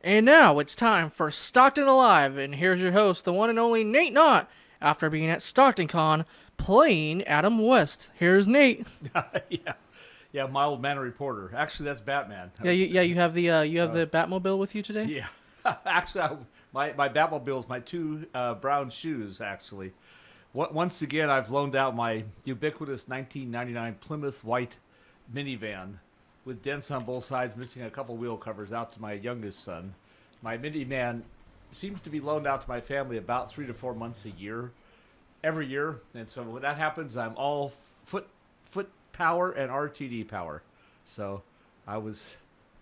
And now it's time for Stockton Alive, and here's your host, the one and only Nate Knott, after being at Stockton Con playing Adam West. Here's Nate. yeah, yeah, mild mannered reporter. Actually, that's Batman. You have the Batmobile with you today. Yeah, actually, my Batmobiles, my two brown shoes. Actually, once again, I've loaned out my ubiquitous 1999 Plymouth white minivan with dents on both sides, missing a couple wheel covers, out to my youngest son. My minivan seems to be loaned out to my family about 3 to 4 months a year, every year, and so when that happens, I'm all foot power and RTD power. So I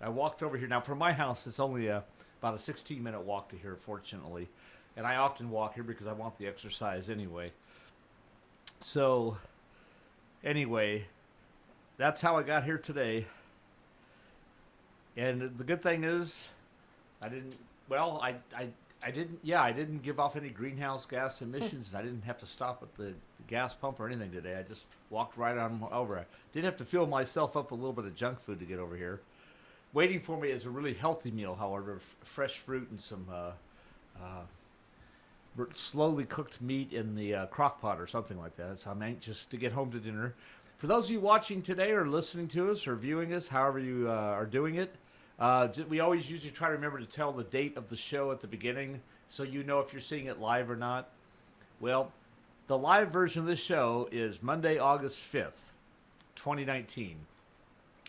walked over here. Now from my house, it's only about a 16-minute walk to here, fortunately, and I often walk here because I want the exercise anyway. So anyway, that's how I got here today. And the good thing is, I didn't. Well, I didn't. Yeah, I didn't give off any greenhouse gas emissions. I didn't have to stop at the gas pump or anything today. I just walked right on over. I did have to fill myself up with a little bit of junk food to get over here. Waiting for me is a really healthy meal, however, fresh fruit and some slowly cooked meat in the crock pot or something like that. So I'm anxious to get home to dinner. For those of you watching today or listening to us or viewing us, however you are doing it, we always usually try to remember to tell the date of the show at the beginning so you know if you're seeing it live or not. Well, the live version of this show is Monday, August 5th, 2019.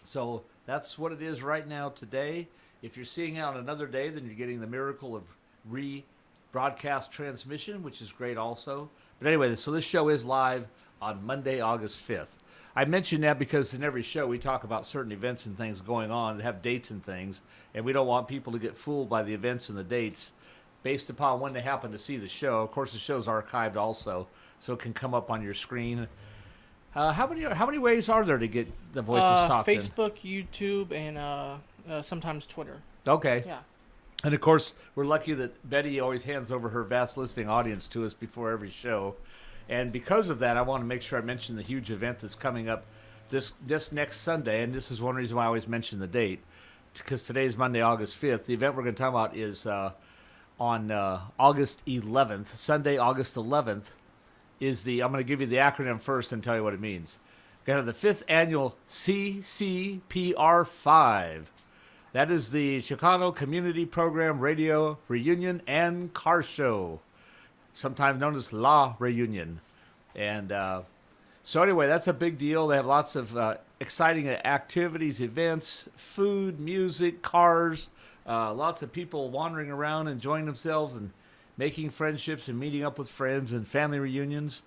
So that's what it is right now today. If you're seeing it on another day, then you're getting the miracle of rebroadcast transmission, which is great also. But anyway, so this show is live on Monday, August 5th. I mention that because in every show we talk about certain events and things going on that have dates and things, and we don't want people to get fooled by the events and the dates based upon when they happen to see the show. Of course, the show's archived also, so it can come up on your screen. How many ways are there to get the Voice of Stockton? Facebook, YouTube, and sometimes Twitter. Okay. Yeah. And of course, we're lucky that Betty always hands over her vast listening audience to us before every show. And because of that, I want to make sure I mention the huge event that's coming up this next Sunday. And this is one reason why I always mention the date, because today is Monday, August 5th. The event we're going to talk about is on August 11th. Sunday, August 11th is I'm going to give you the acronym first and tell you what it means. We're going to have the 5th annual CCPR 5. That is the Chicano Community Program Radio Reunion and Car Show, sometimes known as La Reunion. And so anyway, that's a big deal. They have lots of exciting activities, events, food, music, cars, lots of people wandering around, enjoying themselves and making friendships and meeting up with friends and family reunions.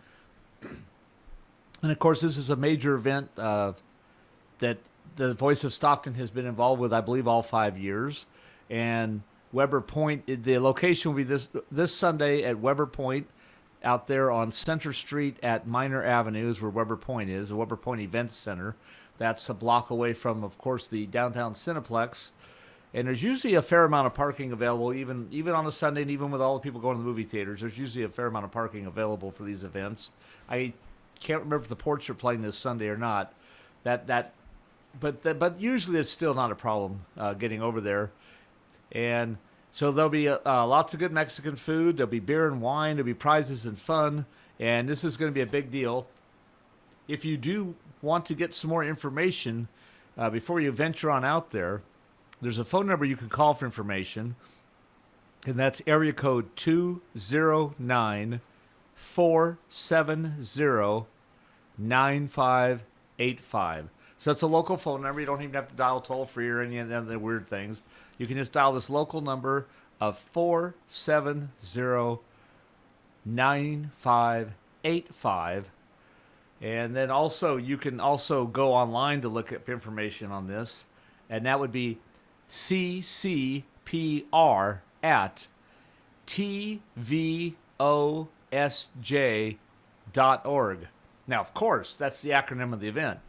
And of course, this is a major event that the Voice of Stockton has been involved with, I believe, all 5 years. And Weber Point, the location will be this Sunday at Weber Point, out there on Center Street at Minor Avenue is where Weber Point is, the Weber Point Events Center. That's a block away from, of course, the downtown Cineplex. And there's usually a fair amount of parking available, even on a Sunday, and even with all the people going to the movie theaters. There's usually a fair amount of parking available for these events. I can't remember if the Ports are playing this Sunday or not. But usually it's still not a problem getting over there. And so there'll be lots of good Mexican food. There'll be beer and wine. There'll be prizes and fun. And this is going to be a big deal. If you do want to get some more information before you venture on out there, there's a phone number you can call for information. And that's area code 209-470-9585. So it's a local phone number. You don't even have to dial toll free or any of the weird things. You can just dial this local number of 470-9585. And then also you can also go online to look up information on this. And that would be ccpr at tvosj.org. Now, of course, that's the acronym of the event.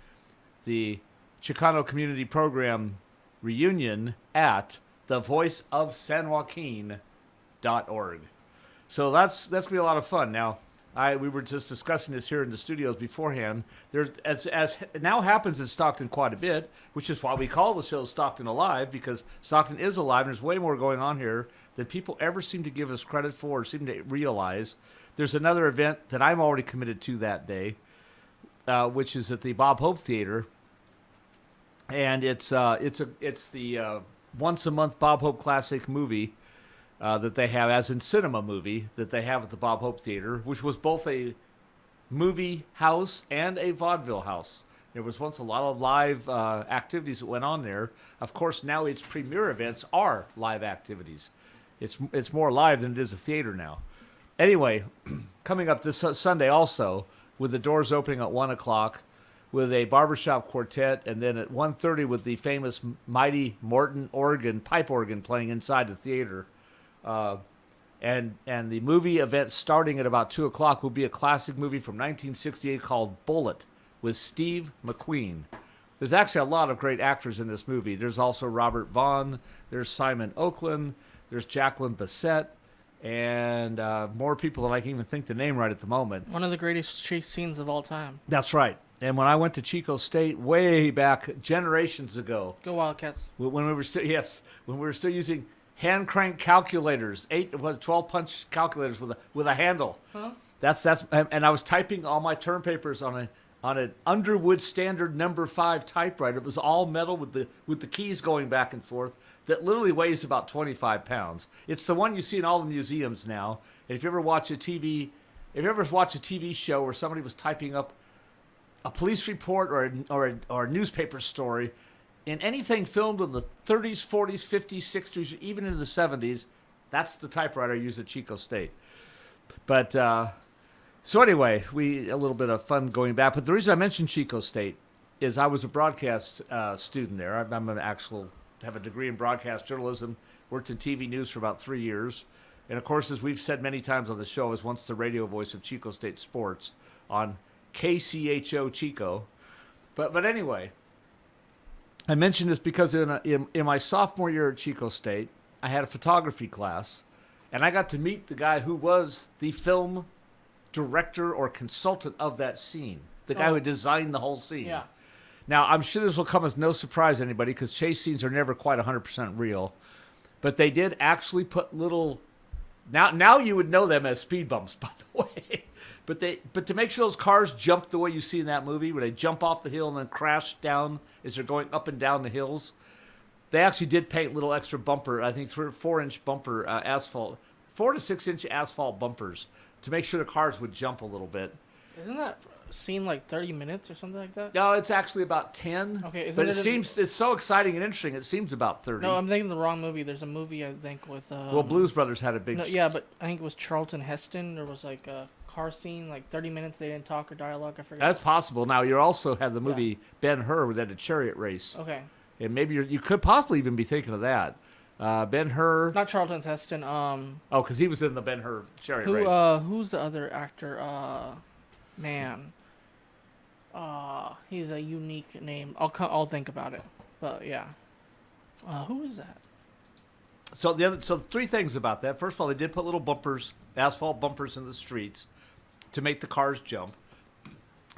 The Chicano Community Program Reunion at thevoiceofsanjoaquin.org. So that's going to be a lot of fun. Now, We were just discussing this here in the studios beforehand. There's as now happens in Stockton quite a bit, which is why we call the show Stockton Alive, because Stockton is alive and there's way more going on here than people ever seem to give us credit for or seem to realize. There's another event that I'm already committed to that day, which is at the Bob Hope Theater, and it's the once a month Bob Hope Classic movie that they have, as in cinema movie, that they have at the Bob Hope Theater, which was both a movie house and a vaudeville house. There was once a lot of live activities that went on there. Of course, now its premier events are live activities. It's more live than it is a theater now. Anyway, coming up this Sunday also, with the doors opening at 1 o'clock, with a barbershop quartet, and then at 1:30 with the famous Mighty Morton pipe organ playing inside the theater. And the movie event starting at about 2 o'clock will be a classic movie from 1968 called Bullitt with Steve McQueen. There's actually a lot of great actors in this movie. There's also Robert Vaughn, there's Simon Oakland, there's Jacqueline Bisset, and more people than I can even think the name right at the moment. One of the greatest chase scenes of all time. That's right. And when I went to Chico State way back generations ago, Go Wildcats. when we were still using hand crank calculators, 12 punch calculators with a handle. Huh? And I was typing all my term papers on an Underwood Standard No. 5 typewriter. It was all metal with the keys going back and forth. That literally weighs about 25 pounds. It's the one you see in all the museums now. And if you ever watch a TV show where somebody was typing up a police report or a newspaper story, in anything filmed in the 30s, 40s, 50s, 60s, even in the 70s, that's the typewriter I used at Chico State. But so anyway, a little bit of fun going back. But the reason I mentioned Chico State is I was a broadcast student there. I'm have a degree in broadcast journalism, worked in TV news for about 3 years. And of course, as we've said many times on the show, I was once the radio voice of Chico State Sports on KCHO Chico. But anyway, I mention this because in my sophomore year at Chico State, I had a photography class, and I got to meet the guy who was the film director or consultant of that scene, the guy who designed the whole scene. Yeah. Now, I'm sure this will come as no surprise to anybody because chase scenes are never quite 100% real, but they did actually put little. Now you would know them as speed bumps, by the way. But to make sure those cars jump the way you see in that movie, where they jump off the hill and then crash down as they're going up and down the hills, they actually did paint little extra bumper, I think 3 or 4-inch bumper asphalt, 4 to 6 inch asphalt bumpers to make sure the cars would jump a little bit. Isn't that scene like 30 minutes or something like that? No, it's actually about 10. Okay, but it's so exciting and interesting. It seems about 30. No, I'm thinking the wrong movie. There's a movie I think with. Well, Blues Brothers had a big. No, yeah, but I think it was Charlton Heston. There was like a car scene, like 30 minutes. They didn't talk or dialogue. I forget. That's possible. Now you also had the movie Ben-Hur that had a chariot race. Okay. And maybe you could possibly even be thinking of that. Ben-Hur. Not Charlton Heston. because he was in the Ben-Hur chariot race. Who's the other actor? Man. He's a unique name. I'll think about it. But yeah. Who is that? So three things about that. First of all, they did put little bumpers, asphalt bumpers in the streets to make the cars jump.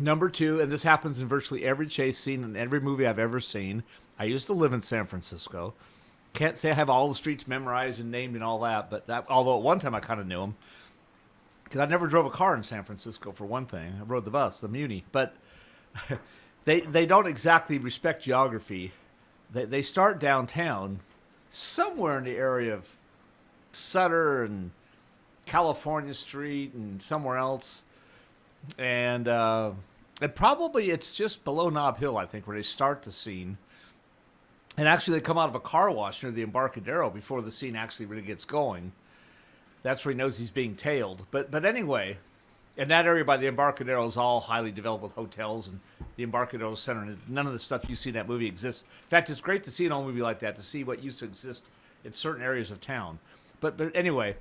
Number two, and this happens in virtually every chase scene in every movie I've ever seen. I used to live in San Francisco. Can't say I have all the streets memorized and named and all that, although at one time I kind of knew them. Because I never drove a car in San Francisco, for one thing. I rode the bus, the Muni. But they don't exactly respect geography. They start downtown, somewhere in the area of Sutter and California Street and somewhere else. And probably it's just below Nob Hill, I think, where they start the scene. And actually, they come out of a car wash near the Embarcadero before the scene actually really gets going. That's where he knows he's being tailed. But anyway, and that area by the Embarcadero is all highly developed with hotels and the Embarcadero Center. And none of the stuff you see in that movie exists. In fact, it's great to see an old movie like that, to see what used to exist in certain areas of town. But anyway,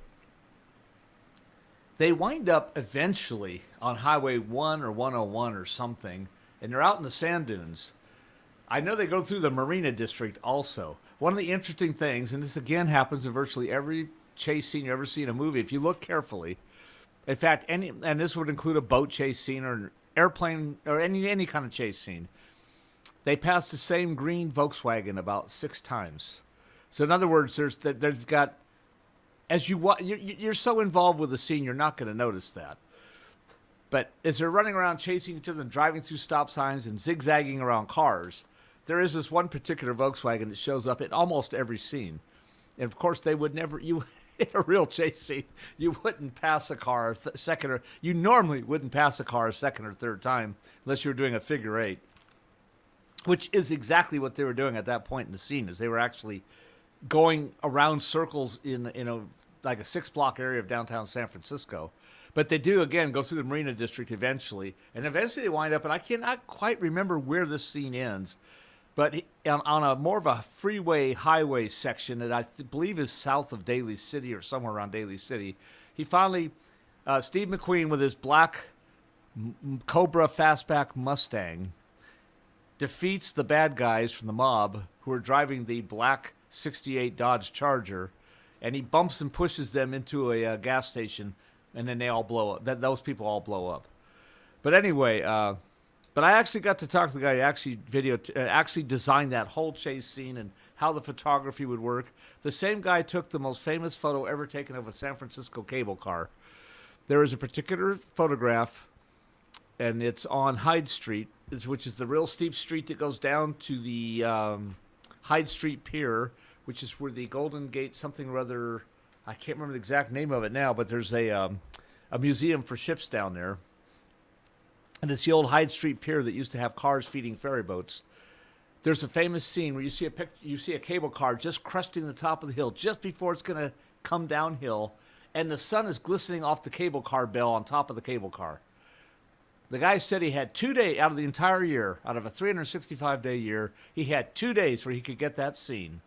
they wind up eventually on Highway 1 or 101 or something, and they're out in the sand dunes. I know they go through the Marina District also. One of the interesting things, and this again happens in virtually every chase scene you ever see in a movie, if you look carefully, In fact, and this would include a boat chase scene or an airplane or any kind of chase scene. They passed the same green Volkswagen about 6 times. So in other words, they've got, as you're so involved with the scene, you're not going to notice that. But as they're running around chasing each other and driving through stop signs and zigzagging around cars, there is this one particular Volkswagen that shows up in almost every scene. And of course, they would never, in a real chase scene, you wouldn't pass a car you normally wouldn't pass a car a second or third time unless you were doing a figure 8, which is exactly what they were doing at that point in the scene, is they were actually going around circles in like a 6-block area of downtown San Francisco. But they do, again, go through the Marina District eventually. And eventually they wind up, and I cannot quite remember where this scene ends, but on a more of a freeway highway section that I believe is south of Daly City or somewhere around Daly City, he finally, Steve McQueen with his black Cobra fastback Mustang, defeats the bad guys from the mob who are driving the black 68 Dodge Charger, and he bumps and pushes them into a gas station, and then they all blow up. Those people all blow up. But anyway, but I actually got to talk to the guy who actually designed that whole chase scene and how the photography would work. The same guy took the most famous photo ever taken of a San Francisco cable car. There is a particular photograph, and it's on Hyde Street, which is the real steep street that goes down to the Hyde Street Pier, which is where the Golden Gate something or other, I can't remember the exact name of it now, but there's a museum for ships down there. And it's the old Hyde Street Pier that used to have cars feeding ferry boats. There's a famous scene where you see a cable car just cresting the top of the hill just before it's going to come downhill, and the sun is glistening off the cable car bell on top of the cable car. The guy said he had 2 days out of the entire year, out of a 365-day year, he had 2 days where he could get that scene.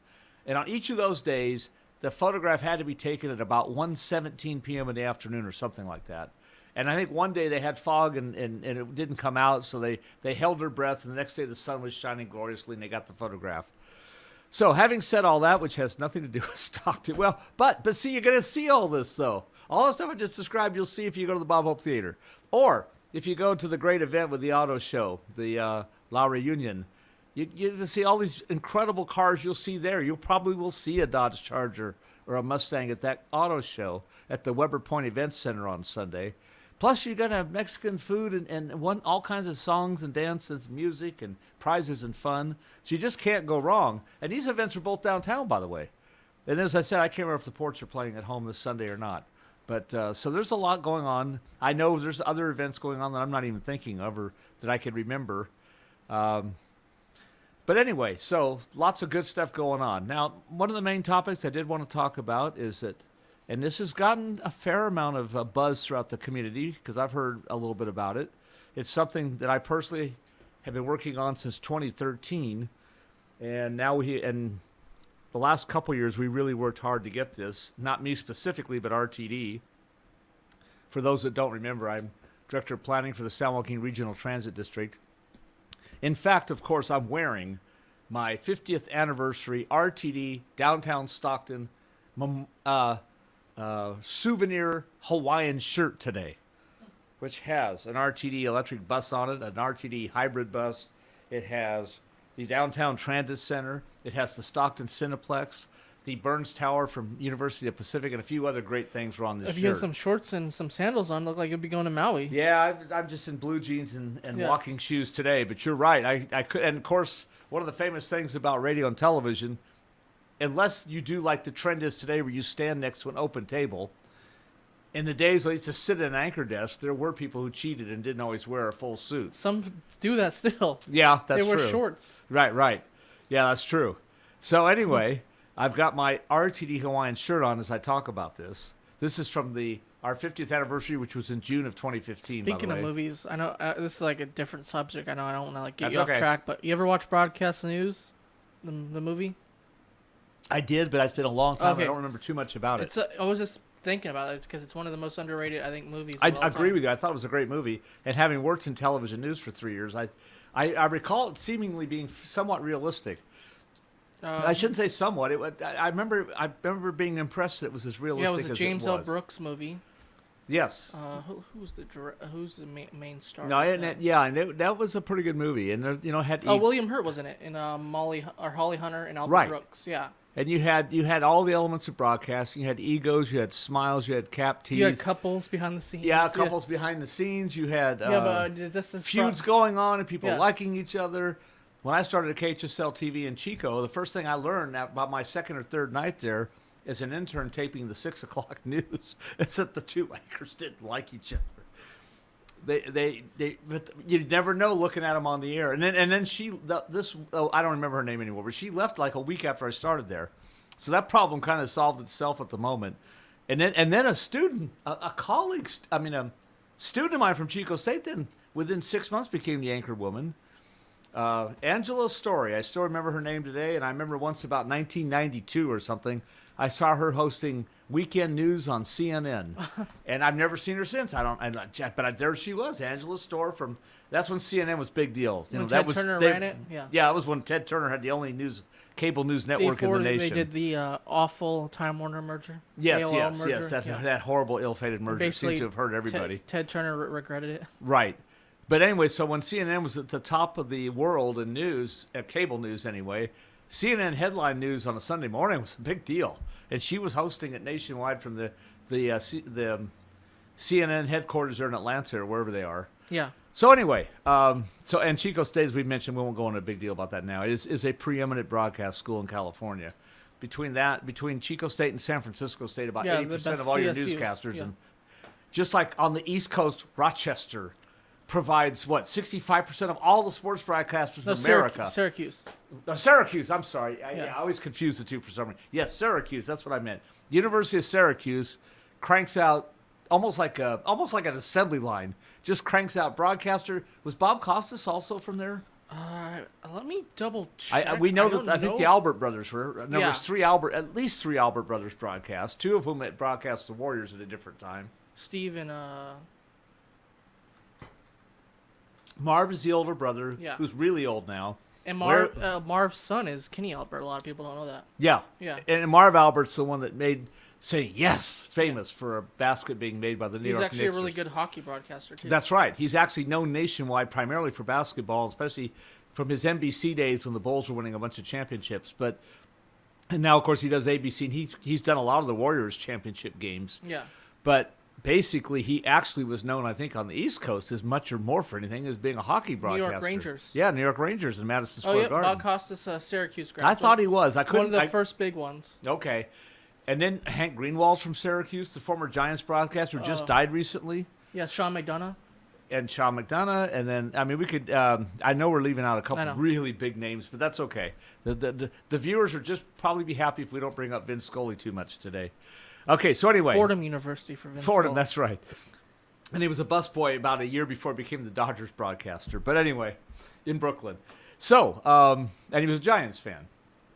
And on each of those days, the photograph had to be taken at about 1:17 p.m. in the afternoon or something like that. And I think one day they had fog and it didn't come out, so they held their breath, and the next day the sun was shining gloriously, and they got the photograph. So having said all that, which has nothing to do with Stockton, well, but see, you're going to see all this, though. All the stuff I just described, you'll see if you go to the Bob Hope Theater. Or if you go to the great event with the auto show, the La Reunion, you see all these incredible cars you'll see there. You probably will see a Dodge Charger or a Mustang at that auto show at the Weber Point Event Center on Sunday. Plus, you're going to have Mexican food and all kinds of songs and dances, music and prizes and fun. So you just can't go wrong. And these events are both downtown, by the way. And as I said, I can't remember if the Ports are playing at home this Sunday or not. But so there's a lot going on. I know there's other events going on that I'm not even thinking of or that I could remember. But anyway, so lots of good stuff going on. Now, one of the main topics I did want to talk about is that, and this has gotten a fair amount of buzz throughout the community because I've heard a little bit about it. It's something that I personally have been working on since 2013. And now and the last couple years, we really worked hard to get this. Not me specifically, but RTD. For those that don't remember, I'm Director of Planning for the San Joaquin Regional Transit District. In fact, of course, I'm wearing my 50th anniversary RTD Downtown Stockton souvenir Hawaiian shirt today, which has an RTD electric bus on it, an RTD hybrid bus. It has the Downtown Transit Center. It has the Stockton Cineplex, the Burns Tower from University of Pacific, and a few other great things were on this shirt. If you had some shorts and some sandals on, look like you'd be going to Maui. Yeah, I'm just in blue jeans and walking shoes today, but you're right. I could, and of course, one of the famous things about radio and television, unless you do like the trend is today where you stand next to an open table, in the days when I used to sit at an anchor desk, there were people who cheated and didn't always wear a full suit. Some do that still. Yeah, that's true. They wear shorts. Right. Yeah, that's true. So anyway, I've got my RTD Hawaiian shirt on as I talk about this. This is from our 50th anniversary, which was in June of 2015. Speaking by the of way. movies, I know this is like a different subject. I know I don't want to get That's you okay. off track, but you ever watch Broadcast News, the movie? I did, but it's been a long time. Okay. I don't remember too much about it. I was just thinking about it because it's one of the most underrated, I think, movies. I of all agree time. with you. I thought it was a great movie. And having worked in television news for 3 years, I recall it seemingly being somewhat realistic. I shouldn't say somewhat. I remember being impressed that it was as realistic as it was. Yeah, it was a James L. Brooks movie. Yes. Who's the main star? No, of and that? yeah, and that was a pretty good movie, and there, had William Hurt was in it, and Holly Hunter and Albert Right. Brooks. Yeah, and you had all the elements of broadcasting. You had egos, you had smiles, you had cap teeth. you had couples behind the scenes. Yeah, couples behind the scenes. You had but this is feuds going on and people Yeah. liking each other. When I started at KHSL TV in Chico, the first thing I learned about my second or third night there as an intern taping the 6 o'clock news is that the two anchors didn't like each other. But you never know looking at them on the air. And then I don't remember her name anymore, but she left like a week after I started there. So that problem kind of solved itself at the moment. And then a student, a student of mine from Chico State, then within 6 months became the anchor woman. Angela Story. I still remember her name today, and I remember once about 1992 or something, I saw her hosting weekend news on CNN, and I've never seen her since. But there she was, Angela Story from. That's when CNN was big deal. When Ted Turner ran it. Yeah, that was when Ted Turner had the only cable news network in the nation. They did the awful Time Warner merger. Yes, AOL merger. yes, that horrible, ill-fated merger Basically, seemed to have hurt everybody. Ted Turner regretted it. Right. But anyway, so when CNN was at the top of the world in news, cable news anyway, CNN headline news on a Sunday morning was a big deal. And she was hosting it nationwide from the CNN headquarters there in Atlanta or wherever they are. Yeah. So anyway, and Chico State, as we mentioned, we won't go into a big deal about that now. It is a preeminent broadcast school in California. Between Chico State and San Francisco State, about 80% of all your newscasters. And just like on the East Coast, Rochester provides 65% of all the sports broadcasters in America. Syracuse. I'm sorry. I always confuse the two for some reason. Yes, Syracuse. That's what I meant. University of Syracuse cranks out almost like an assembly line. Just cranks out broadcaster. Was Bob Costas also from there? Let me double check. We know that. I think the Albert brothers were. There was at least three Albert brothers broadcasts. Two of whom had broadcast the Warriors at a different time. Steve and Marv is the older brother, who's really old now. And Marv's son is Kenny Albert. A lot of people don't know that. Yeah. And Marv Albert's the one that made Say Yes famous for a basket being made by the New York Knicks. He's actually a really good hockey broadcaster, too. That's right. He's actually known nationwide primarily for basketball, especially from his NBC days when the Bulls were winning a bunch of championships. And now, of course, he does ABC, and he's done a lot of the Warriors championship games. Yeah. But basically, he actually was known, I think, on the East Coast as much or more for anything as being a hockey broadcaster. New York Rangers. Yeah, New York Rangers in Madison Square Garden. Bob Costas, Syracuse grad. I thought he was. One of the first big ones. Okay. And then Hank Greenwald's from Syracuse, the former Giants broadcaster, just died recently. Yeah, Sean McDonough. And Sean McDonough. And then, we could, I know we're leaving out a couple really big names, but that's okay. The viewers will just probably be happy if we don't bring up Vince Scully too much today. Okay, so anyway. Fordham University for Vince Fordham, Scully. That's right. And he was a busboy about a year before he became the Dodgers broadcaster. But anyway, in Brooklyn. So, and he was a Giants fan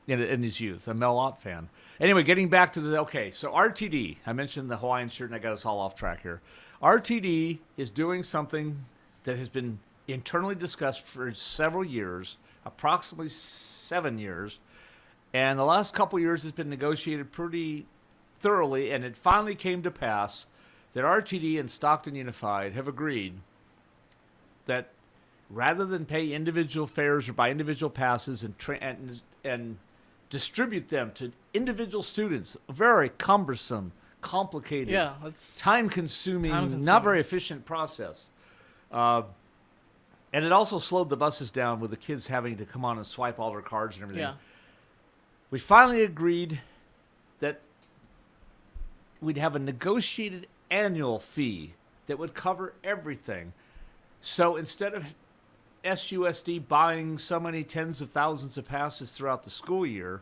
in his youth, a Mel Ott fan. Anyway, getting back to so RTD. I mentioned the Hawaiian shirt, and I got us all off track here. RTD is doing something that has been internally discussed for several years, approximately 7 years. And the last couple years has been negotiated pretty thoroughly, and it finally came to pass that RTD and Stockton Unified have agreed that rather than pay individual fares or buy individual passes and distribute them to individual students, very cumbersome, complicated, time-consuming, not very efficient process. And it also slowed the buses down with the kids having to come on and swipe all their cards and everything. Yeah. We finally agreed that we'd have a negotiated annual fee that would cover everything. So instead of SUSD buying so many tens of thousands of passes throughout the school year,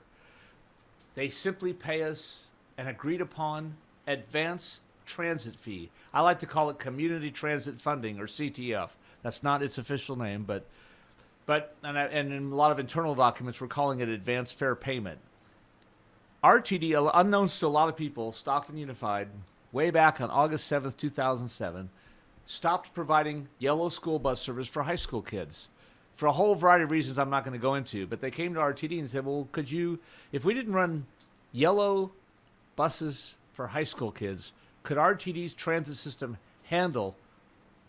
they simply pay us an agreed upon advance transit fee. I like to call it Community Transit Funding, or CTF. That's not its official name, but in a lot of internal documents, we're calling it advance fare payment. RTD, unknowns to a lot of people, Stockton Unified, way back on August 7th, 2007, stopped providing yellow school bus service for high school kids for a whole variety of reasons I'm not going to go into. But they came to RTD and said, well, if we didn't run yellow buses for high school kids, could RTD's transit system handle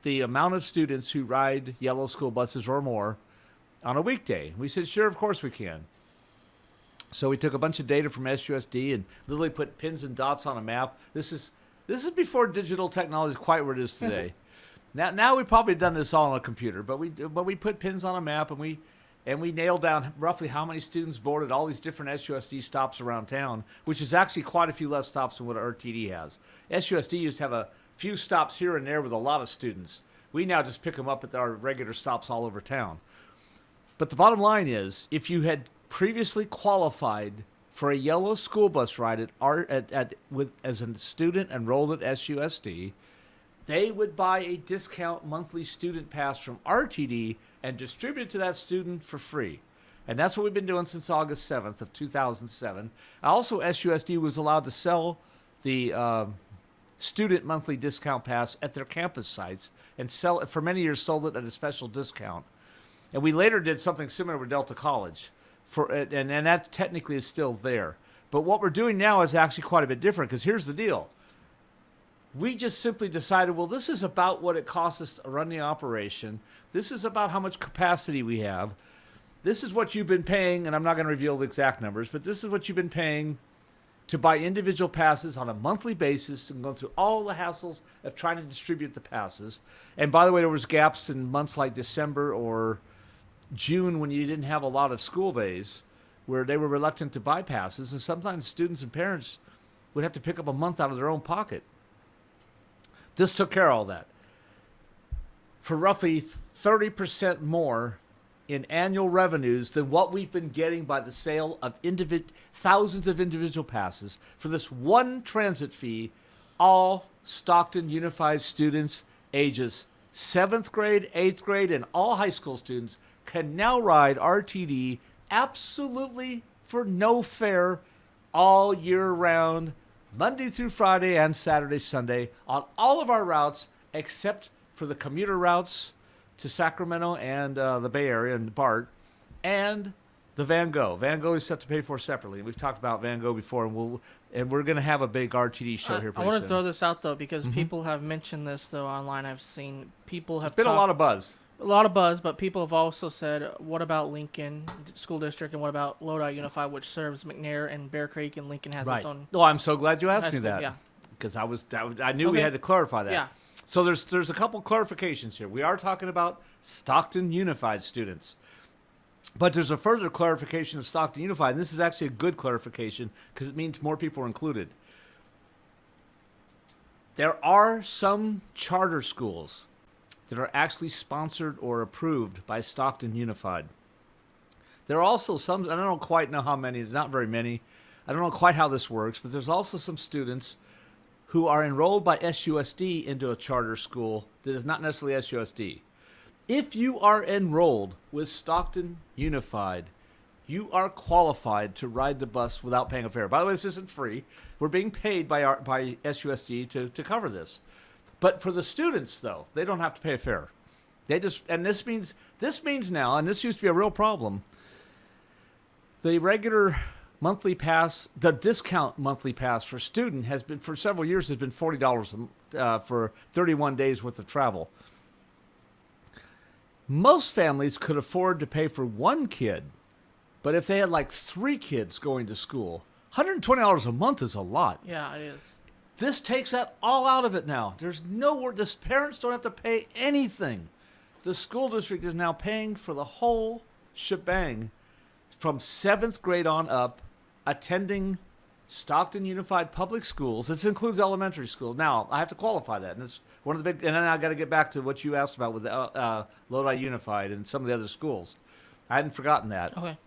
the amount of students who ride yellow school buses or more on a weekday? We said, sure, of course we can. So we took a bunch of data from SUSD and literally put pins and dots on a map. This is before digital technology is quite where it is today. Now we've probably done this all on a computer, but we put pins on a map and we nailed down roughly how many students boarded all these different SUSD stops around town, which is actually quite a few less stops than what RTD has. SUSD used to have a few stops here and there with a lot of students. We now just pick them up at our regular stops all over town. But the bottom line is, if you had previously qualified for a yellow school bus ride as a student enrolled at SUSD, they would buy a discount monthly student pass from RTD and distribute it to that student for free. And that's what we've been doing since August 7th of 2007. Also, SUSD was allowed to sell the student monthly discount pass at their campus sites and sell it for many years, sold it at a special discount. And we later did something similar with Delta College, and that technically is still there. But what we're doing now is actually quite a bit different, because here's the deal. We just simply decided, well, this is about what it costs us to run the operation. This is about how much capacity we have. This is what you've been paying, and I'm not going to reveal the exact numbers, but this is what you've been paying to buy individual passes on a monthly basis and go through all the hassles of trying to distribute the passes. And by the way, there was gaps in months like December or June when you didn't have a lot of school days where they were reluctant to buy passes, and sometimes students and parents would have to pick up a month out of their own pocket. This took care of all that. For roughly 30% more in annual revenues than what we've been getting by the sale of thousands of individual passes, for this one transit fee, all Stockton Unified students ages 7th grade, 8th grade, and all high school students can now ride RTD absolutely for no fare all year round, Monday through Friday and Saturday, Sunday, on all of our routes except for the commuter routes to Sacramento and the Bay Area and BART, and the Van Gogh. Van Gogh is set to pay for separately. We've talked about Van Gogh before, and we're going to have a big RTD show here pretty soon. I want to throw this out, though, because people have mentioned this, though, online. I've seen people have It's been a lot of buzz. A lot of buzz, but people have also said, what about Lincoln School District, and what about Lodi Unified, which serves McNair and Bear Creek, and Lincoln has its own. Oh, I'm so glad you asked me school, that. yeah. Because I knew we had to clarify that. Yeah. So there's a couple clarifications here. We are talking about Stockton Unified students. But there's a further clarification of Stockton Unified, and this is actually a good clarification because it means more people are included. There are some charter schools that are actually sponsored or approved by Stockton Unified. There are also some, I don't quite know how many, not very many. I don't know quite how this works, but there's also some students who are enrolled by SUSD into a charter school that is not necessarily SUSD. If you are enrolled with Stockton Unified, you are qualified to ride the bus without paying a fare. By the way, this isn't free. We're being paid by SUSD to cover this. But for the students, though, they don't have to pay a fare. This means now, and this used to be a real problem, the regular monthly pass, the discount monthly pass for student has been, for several years, has been $40 for 31 days worth of travel. Most families could afford to pay for one kid, but if they had like 3 kids going to school, $120 a month is a lot. Yeah, it is. This takes that all out of it now. There's nowhere, the parents don't have to pay anything. The school district is now paying for the whole shebang from 7th grade on up, attending Stockton Unified Public Schools. This includes elementary school. Now, I have to qualify that, and it's one of the big. And then I got to get back to what you asked about with Lodi Unified and some of the other schools. I hadn't forgotten that. Okay.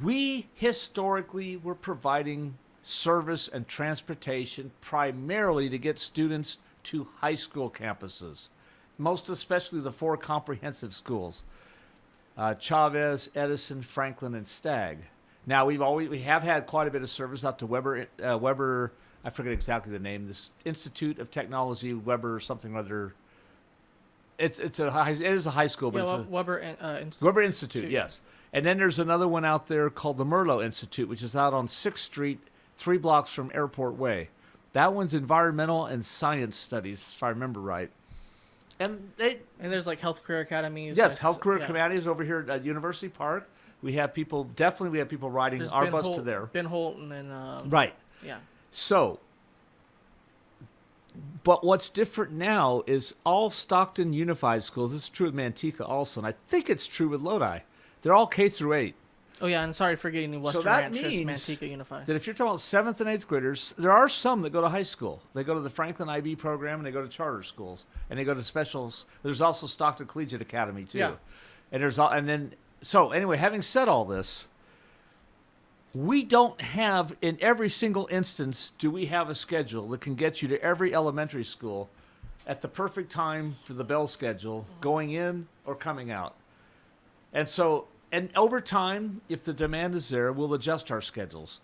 We historically were providing service and transportation primarily to get students to high school campuses, most especially the 4 comprehensive schools: Chavez, Edison, Franklin, and Stagg. Now we have had quite a bit of service out to Weber. I forget exactly the name. This Institute of Technology, Weber something or other. It is a high school, but Yeah, it's Weber Institute. Weber Institute, yes. And then there's another one out there called the Merlot Institute, which is out on 6th Street, 3 blocks from Airport Way. That one's environmental and science studies, if I remember right. And there's like health career academies. Yes, health career academies over here at University Park. We have people riding There's our bus to there. Ben Holton and right. Yeah. So, but what's different now is all Stockton Unified schools. This is true with Manteca also, and I think it's true with Lodi. They're all K through 8. Oh yeah, and sorry for getting Western So that Ranch, just means Manteca Unified. that if you're talking about 7th and 8th graders, there are some that go to high school. They go to the Franklin IB program, and they go to charter schools, and they go to specials. There's also Stockton Collegiate Academy too. Yeah. So anyway, having said all this, we don't have, in every single instance, do we have a schedule that can get you to every elementary school at the perfect time for the bell schedule, going in or coming out. And over time, if the demand is there, we'll adjust our schedules.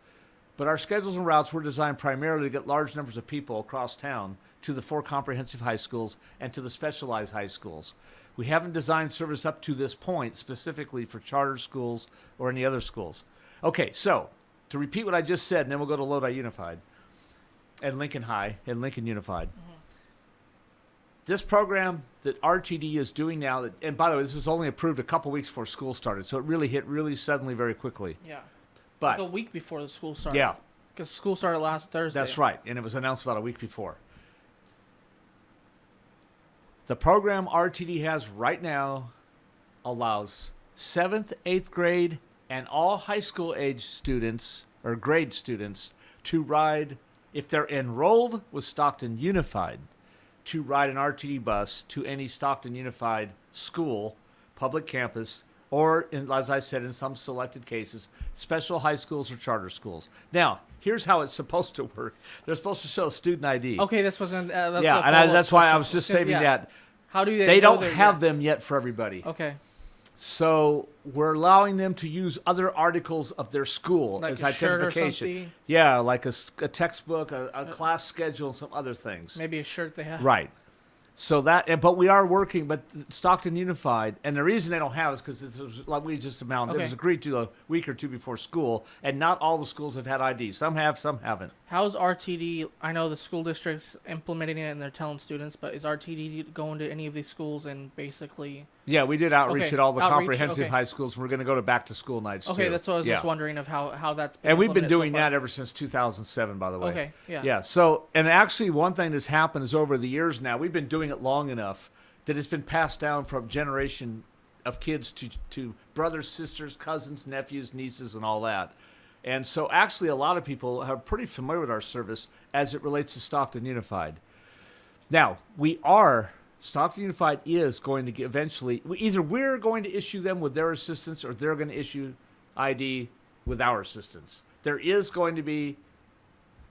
But our schedules and routes were designed primarily to get large numbers of people across town to the 4 comprehensive high schools and to the specialized high schools. We haven't designed service up to this point specifically for charter schools or any other schools. Okay, so to repeat what I just said, and then we'll go to Lodi Unified and Lincoln High and Lincoln Unified. Mm-hmm. This program that RTD is doing now, and by the way, this was only approved a couple weeks before school started, so it really hit really suddenly very quickly. Yeah. But like a week before the school started. Yeah. Because school started last Thursday. That's right, and it was announced about a week before. The program RTD has right now allows 7th, 8th grade, and all high school age students or grade students to ride, if they're enrolled with Stockton Unified, to ride an RTD bus to any Stockton Unified school, public campus, or, as I said, in some selected cases, special high schools or charter schools. Now, here's how it's supposed to work. They're supposed to show student ID. Okay, that's what's going to... that's why I was just saving that. How do they... They don't have them yet for everybody. Okay. So we're allowing them to use other articles of their school like as a shirt or identification. something? Yeah, like a textbook, a class schedule, and some other things. Maybe a shirt they have. Right. So but we are working, but Stockton Unified, and the reason they don't have is because it was like we just announced, it was agreed to a week or two before school, and not all the schools have had ID. Some have, some haven't. How's RTD? I know the school district's implementing it and they're telling students, but is RTD going to any of these schools and basically... Yeah, we did outreach at all the comprehensive okay. high schools. We're going to go to back to school nights too. Okay, that's what I was just wondering of how that's been and we've been implemented doing so far. that ever since 2007, by the way. Okay, yeah. Yeah, so, and actually one thing that's happened is over the years now, we've been doing it long enough that it's been passed down from generation of kids to brothers, sisters, cousins, nephews, nieces, and all that. And so actually a lot of people are pretty familiar with our service as it relates to Stockton Unified. Now, Stockton Unified is going to get eventually, either we're going to issue them with their assistance or they're going to issue ID with our assistance. There is going to be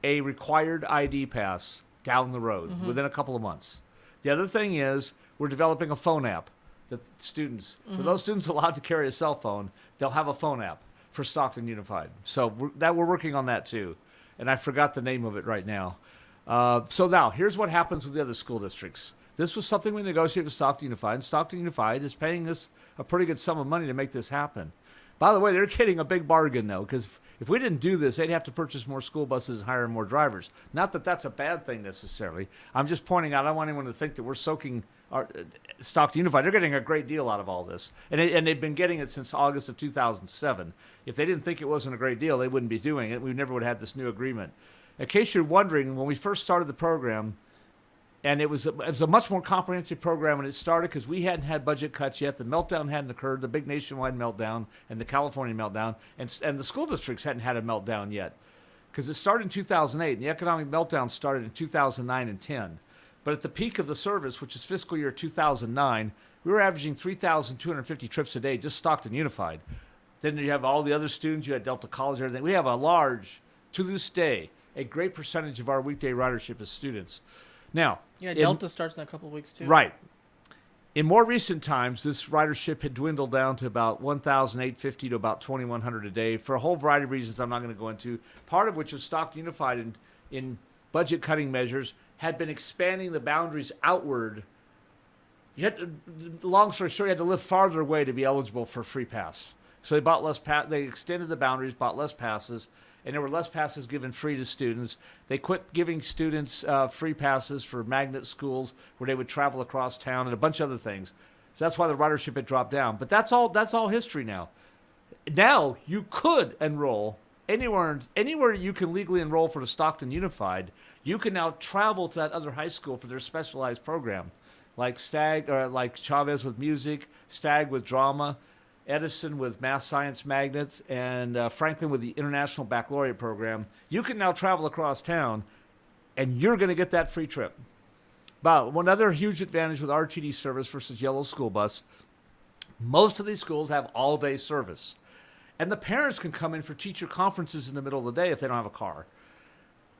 a required ID pass down the road within a couple of months. The other thing is we're developing a phone app that students, for those students allowed to carry a cell phone, they'll have a phone app for Stockton Unified. So we're working on that too. And I forgot the name of it right now. So now, here's what happens with the other school districts. This was something we negotiated with Stockton Unified, and Stockton Unified is paying us a pretty good sum of money to make this happen. By the way, they're getting a big bargain, though, because if we didn't do this, they'd have to purchase more school buses and hire more drivers. Not that that's a bad thing necessarily. I'm just pointing out, I don't want anyone to think that we're soaking our Stockton Unified. They're getting a great deal out of all this, and they've been getting it since August of 2007. If they didn't think it wasn't a great deal, they wouldn't be doing it. We never would have had this new agreement. In case you're wondering, when we first started the program, and it was a much more comprehensive program when it started because we hadn't had budget cuts yet. The meltdown hadn't occurred, the big nationwide meltdown and the California meltdown, and the school districts hadn't had a meltdown yet because it started in 2008, and the economic meltdown started in 2009 and 10. But at the peak of the service, which is fiscal year 2009, we were averaging 3,250 trips a day, just Stockton Unified. Then you have all the other students, you had Delta College, and everything. We have a large, to this day, a great percentage of our weekday ridership is students. Now, yeah, Delta starts in a couple of weeks too. Right. In more recent times, this ridership had dwindled down to about 1,850 to about 2,100 a day for a whole variety of reasons I'm not going to go into. Part of which was Stockton Unified in budget cutting measures had been expanding the boundaries outward. You had to, long story short, you had to live farther away to be eligible for free pass. So they bought less they extended the boundaries, bought less passes, and there were less passes given free to students. They quit giving students free passes for magnet schools where they would travel across town and a bunch of other things. So that's why the ridership had dropped down. But that's all history now. Now you could enroll anywhere you can legally enroll for the Stockton Unified. You can now travel to that other high school for their specialized program, like like Chavez with music, Stagg with drama, Edison with math science magnets, and Franklin with the International Baccalaureate program. You can now travel across town, and you're going to get that free trip. But one other huge advantage with RTD service versus yellow school bus, most of these schools have all-day service. And the parents can come in for teacher conferences in the middle of the day if they don't have a car.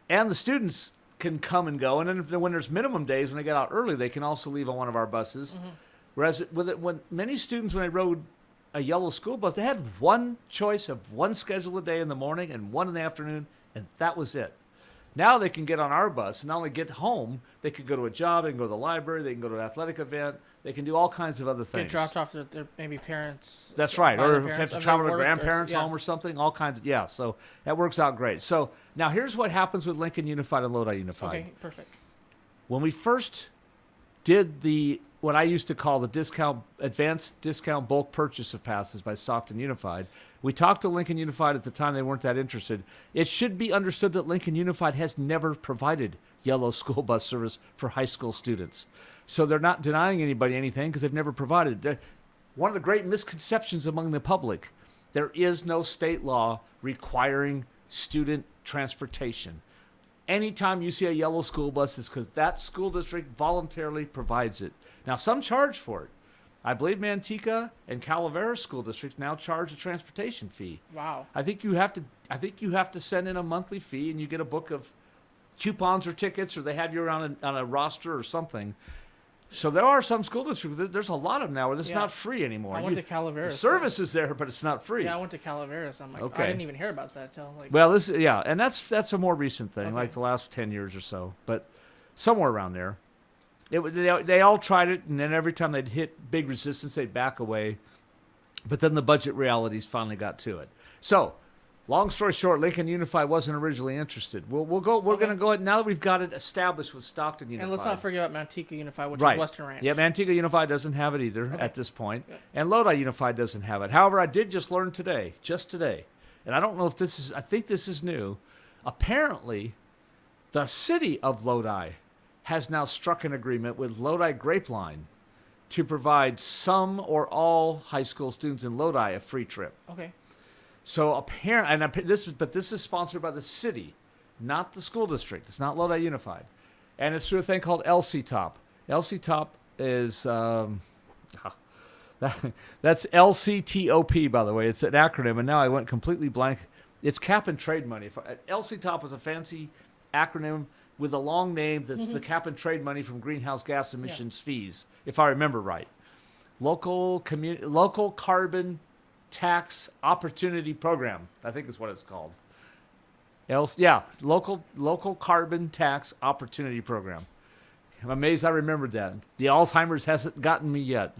And the students can come and go. And then when there's minimum days, when they get out early, they can also leave on one of our buses. Mm-hmm. Whereas when many students, when they rode a yellow school bus, they had one choice of one schedule a day in the morning and one in the afternoon, and that was it. Now they can get on our bus and not only get home, they could go to a job, they can go to the library, they can go to an athletic event, they can do all kinds of other things. Get dropped off to their maybe parents. That's right, or if they have to travel to work, grandparents' home or something, all kinds of, yeah, so that works out great. So now here's what happens with Lincoln Unified and Lodi Unified. Okay, perfect. When we first did what I used to call the advanced discount bulk purchase of passes by Stockton Unified, we talked to Lincoln Unified at the time. They weren't that interested. It should be understood that Lincoln Unified has never provided yellow school bus service for high school students. So they're not denying anybody anything because they've never provided it. One of the great misconceptions among the public, there is no state law requiring student transportation. Anytime you see a yellow school bus, it's because that school district voluntarily provides it. Now, some charge for it. I believe Manteca and Calaveras school districts now charge a transportation fee. Wow. I think you have to send in a monthly fee, and you get a book of coupons or tickets, or they have you on a roster or something. So there are some school districts. There's a lot of them now where it's not free anymore. I went to Calaveras. The service is there, but it's not free. Yeah, I went to Calaveras. I'm like, okay. I didn't even hear about that till like. Well, and that's a more recent thing, like the last 10 years or so, but somewhere around there. They all tried it, and then every time they'd hit big resistance, they'd back away. But then the budget realities finally got to it. So, long story short, Lincoln Unified wasn't originally interested. We're going to go ahead now that we've got it established with Stockton Unified. And let's not forget about Manteca Unified, which is Western Ranch. Yeah, Manteca Unified doesn't have it either at this point, and Lodi Unified doesn't have it. However, I did just learn today, and I don't know if I think this is new. Apparently, the city of Lodi has now struck an agreement with Lodi Grapeline to provide some or all high school students in Lodi a free trip. Okay. So apparently, this is sponsored by the city, not the school district. It's not Lodi Unified, and it's through a thing called LC-TOP. LC-TOP is that's LCTOP, by the way. It's an acronym, and now I went completely blank. It's cap and trade money. LC-TOP is a fancy acronym with a long name that's the cap and trade money from greenhouse gas emissions fees, if I remember right. Local carbon tax opportunity program, I think is what it's called. Local carbon tax opportunity program. I'm amazed I remembered that. The Alzheimer's hasn't gotten me yet.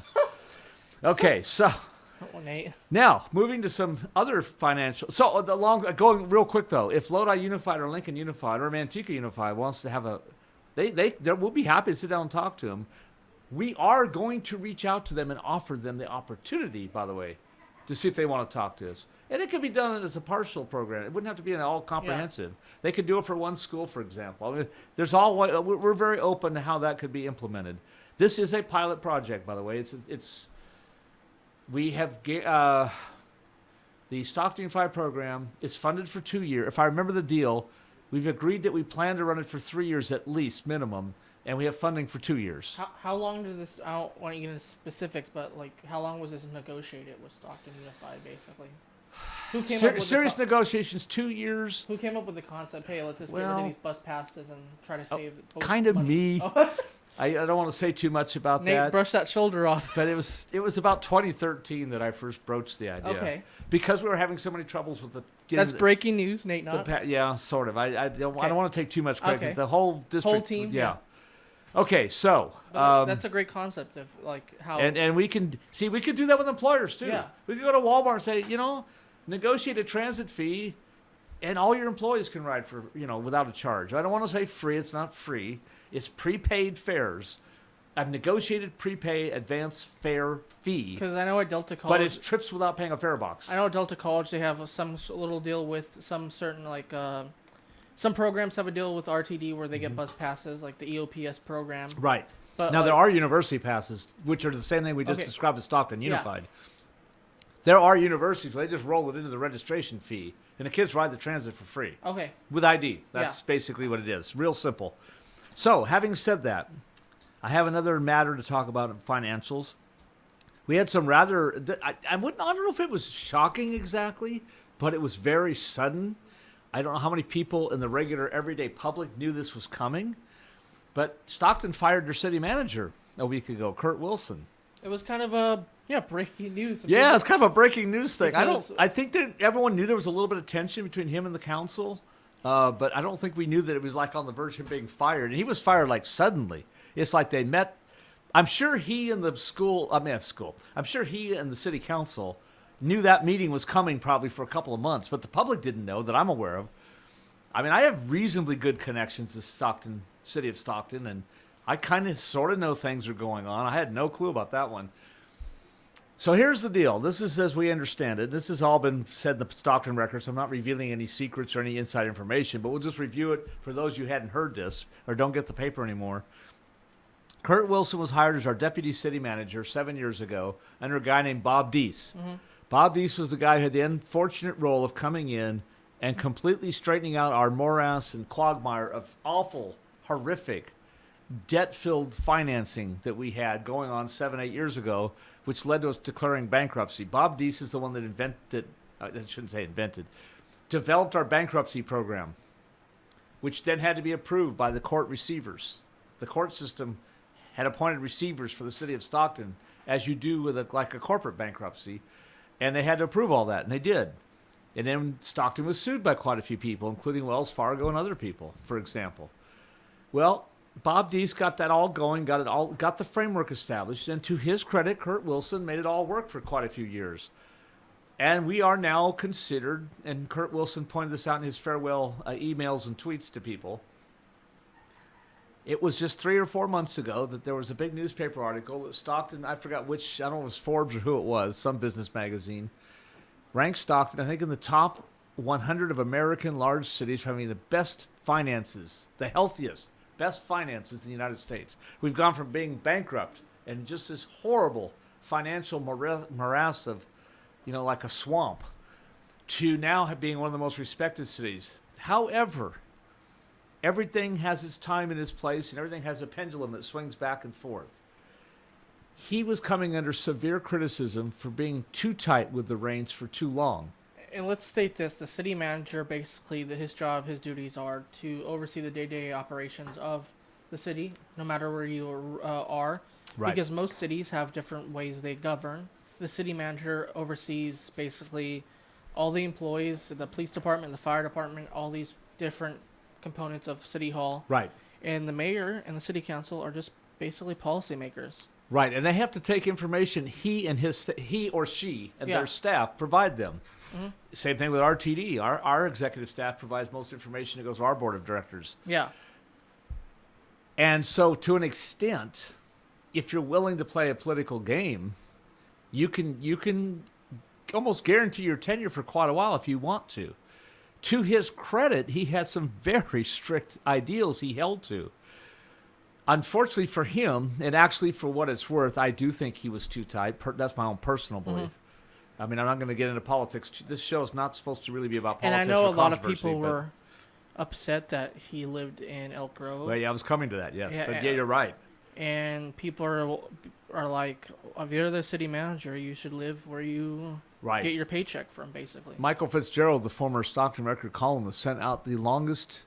Okay, so now moving to some other financial. So going real quick though, if Lodi Unified or Lincoln Unified or Manteca Unified wants to have we'll be happy to sit down and talk to them. We are going to reach out to them and offer them the opportunity, by the way, to see if they want to talk to us. And it could be done as a partial program. It wouldn't have to be an all comprehensive. Yeah. They could do it for one school, for example. I mean, we're very open to how that could be implemented. This is a pilot project, by the way. We have the Stockton Unified program is funded for 2 years. If I remember the deal, we've agreed that we plan to run it for 3 years at least, minimum, and we have funding for 2 years. How long did this? I don't want to get into specifics, but like, how long was this negotiated with Stockton Unified, basically? Who came up with serious negotiations? 2 years. Who came up with the concept? Hey, let's just get rid of these bus passes and try to save. Kind of me. Oh. I don't want to say too much about Nate, that. Brush that shoulder off. But it was about 2013 that I first broached the idea. Okay. Because we were having so many troubles with That's breaking news, Nate. Knodt. Yeah, sort of. I don't want to take too much credit. Okay. The whole district. Whole team. Yeah. Okay, so that's a great concept of like how. And we can do that with employers too. Yeah. We could go to Walmart and say, negotiate a transit fee And all your employees can ride for, without a charge. I don't want to say free. It's not free. It's prepaid fares. A negotiated prepay advance fare fee. Because I know at Delta College... But it's trips without paying a fare box. I know at Delta College they have some little deal with some certain, some programs have a deal with RTD where they get bus passes, like the EOPS program. Right. But now, there are university passes, which are the same thing we just described as Stockton Unified. Yeah. There are universities where they just roll it into the registration fee, and the kids ride the transit for free. Okay. With ID. That's basically what it is. Real simple. So, having said that, I have another matter to talk about in financials. We had some rather, I don't know if it was shocking exactly, but it was very sudden. I don't know how many people in the regular everyday public knew this was coming, but Stockton fired their city manager a week ago, Kurt Wilson. It was kind of a, breaking news. Yeah, it's kind of a breaking news thing. I think that everyone knew there was a little bit of tension between him and the council, but I don't think we knew that it was like on the verge of being fired. And he was fired like suddenly. It's like they met. I'm sure he and the I'm sure he and the city council knew that meeting was coming probably for a couple of months, but the public didn't know that I'm aware of. I mean, I have reasonably good connections to Stockton, city of Stockton, and I kind of sort of know things are going on. I had no clue about that one. So here's the deal. This is as we understand it. This has all been said in the Stockton records. I'm not revealing any secrets or any inside information, but we'll just review it for those who hadn't heard this or don't get the paper anymore. Kurt Wilson was hired as our deputy city manager 7 years ago under a guy named Bob Deese. Mm-hmm. Bob Deese was the guy who had the unfortunate role of coming in and completely straightening out our morass and quagmire of awful, horrific, debt-filled financing that we had going on 7-8 years ago, which led to us declaring bankruptcy. Bob Deese is the one that developed our bankruptcy program, which then had to be approved by the court receivers. The court system had appointed receivers for the city of Stockton, as you do with a corporate bankruptcy, and they had to approve all that, and they did. And then Stockton was sued by quite a few people, including Wells Fargo and other people, for example. Well, Bob Deese got that all going, got the framework established, and to his credit, Kurt Wilson made it all work for quite a few years. And we are now considered, and Kurt Wilson pointed this out in his farewell emails and tweets to people. It was just 3 or 4 months ago that there was a big newspaper article that Stockton, I forgot which, I don't know if it was Forbes or who it was, some business magazine, ranked Stockton, I think, in the top 100 of American large cities for having the best finances, the healthiest, best finances in the United States. We've gone from being bankrupt and just this horrible financial morass of, like a swamp, to now being one of the most respected cities. However, everything has its time and its place, and everything has a pendulum that swings back and forth. He was coming under severe criticism for being too tight with the reins for too long. And let's state this. The city manager, basically, his job, his duties are to oversee the day-to-day operations of the city, no matter where you are. Right. Because most cities have different ways they govern. The city manager oversees, basically, all the employees, the police department, the fire department, all these different components of City Hall. Right. And the mayor and the city council are just basically policymakers. Right, and they have to take information he or she and their staff provide them. Mm-hmm. Same thing with RTD. Our executive staff provides most information that goes to our board of directors. Yeah. And so to an extent, if you're willing to play a political game, you can almost guarantee your tenure for quite a while if you want to. To his credit, he had some very strict ideals he held to. Unfortunately for him, and actually for what it's worth, I do think he was too tight. That's my own personal belief. Mm-hmm. I mean, I'm not going to get into politics. This show is not supposed to really be about politics. And I know a lot of people were upset that he lived in Elk Grove. Well, yeah, I was coming to that, yes. Yeah, but yeah, you're right. And people are like, if you're the city manager, you should live where you get your paycheck from, basically. Michael Fitzgerald, the former Stockton Record columnist, sent out the longest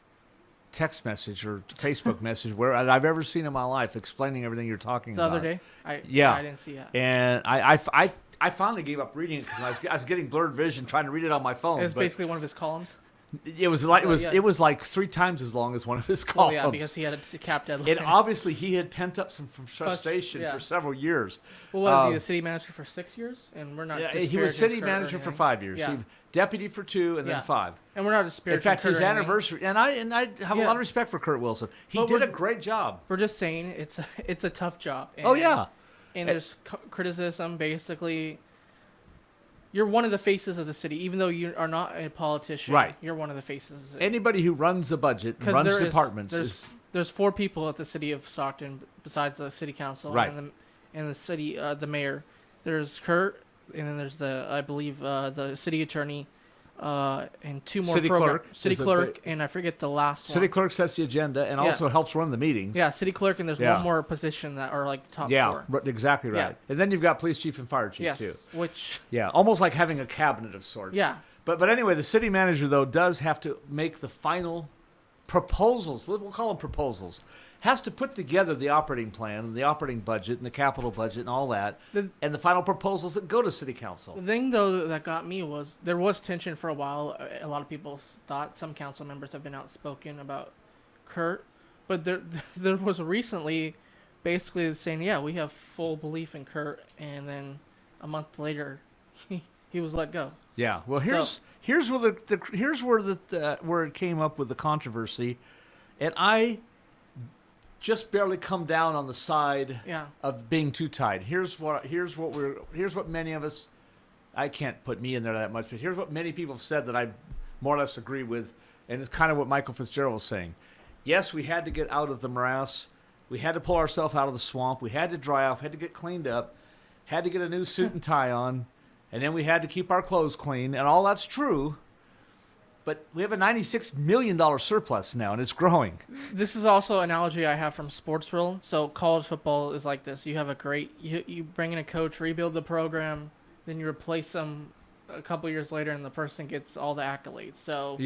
text message or Facebook message where I've ever seen in my life, explaining everything you're talking about. The other day? I didn't see that. And I finally gave up reading it because I was getting blurred vision trying to read it on my phone. It was basically one of his columns? It was like 3 times as long as one of his Well, columns. yeah, because he had a cap deadline. And obviously he had pent up some frustration for several years. Well, was he the city manager for 6 years? And we're not. Yeah, he was city manager for 5 years. Yeah. He deputy for 2, and then 5. And we're not disparaging. In fact, Kurt his anniversary, and I have a lot of respect for Kurt Wilson. He did a great job. We're just saying it's a tough job. And, and there's criticism. Basically, you're one of the faces of the city, even though you are not a politician. Right. You're one of the faces. Anybody who runs a budget, and runs departments, there's 4 people at the city of Stockton besides the city council and the city the mayor. There's Kurt, and then there's I believe the city attorney, and 2 more city clerk, and I forget the last one. City clerk sets the agenda and also helps run the meetings. Yeah, city clerk, and there's one more position that are like the top 4. Yeah, exactly right. Yeah. And then you've got police chief and fire chief too. Which almost like having a cabinet of sorts. Yeah. But anyway, the city manager though does have to make the final proposals. We'll call them proposals. Has to put together the operating plan and the operating budget and the capital budget and all that, and the final proposals that go to city council. The thing, though, that got me was there was tension for a while. A lot of people thought some council members have been outspoken about Kurt, but there was recently basically saying, yeah, we have full belief in Kurt, and then a month later, he was let go. Yeah, well, here's where it came up with the controversy, and I just barely come down on the side of being too tight. Here's what many of us, I can't put me in there that much, but here's what many people have said that I more or less agree with, and it's kind of what Michael Fitzgerald was saying. Yes, we had to get out of the morass. We had to pull ourselves out of the swamp. We had to dry off, had to get cleaned up, had to get a new suit and tie on, and then we had to keep our clothes clean, and all that's true. But we have a $96 million surplus now, and it's growing. This is also an analogy I have from sports world. So college football is like this. You have you bring in a coach, rebuild the program, then you replace them a couple years later, and the person gets all the accolades. So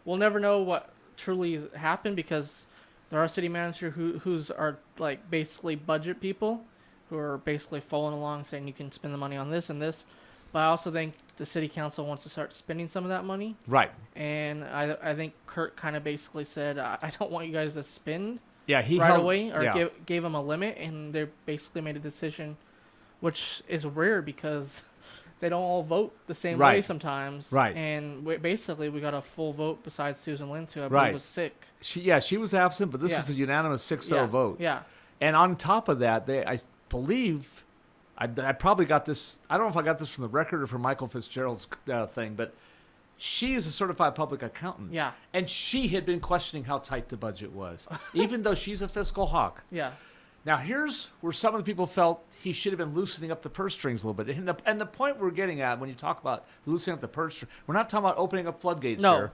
we'll never know what truly happened, because there are city managers who's are like basically budget people who are basically following along saying you can spend the money on this and this. But I also think the city council wants to start spending some of that money. Right. And I think Kurt kind of basically said, I don't want you guys to spend away, or gave them a limit, and they basically made a decision, which is rare because they don't all vote the same way sometimes. Right. And we got a full vote besides Susan Lynch, who I believe was sick. She was absent, but this was a unanimous 6-0 vote. Yeah. And on top of that, I believe... I probably got this. I don't know if I got this from the record or from Michael Fitzgerald's thing, but she is a certified public accountant. Yeah. And she had been questioning how tight the budget was, even though she's a fiscal hawk. Yeah. Now, here's where some of the people felt he should have been loosening up the purse strings a little bit. And the point we're getting at when you talk about loosening up the purse strings, we're not talking about opening up floodgates here.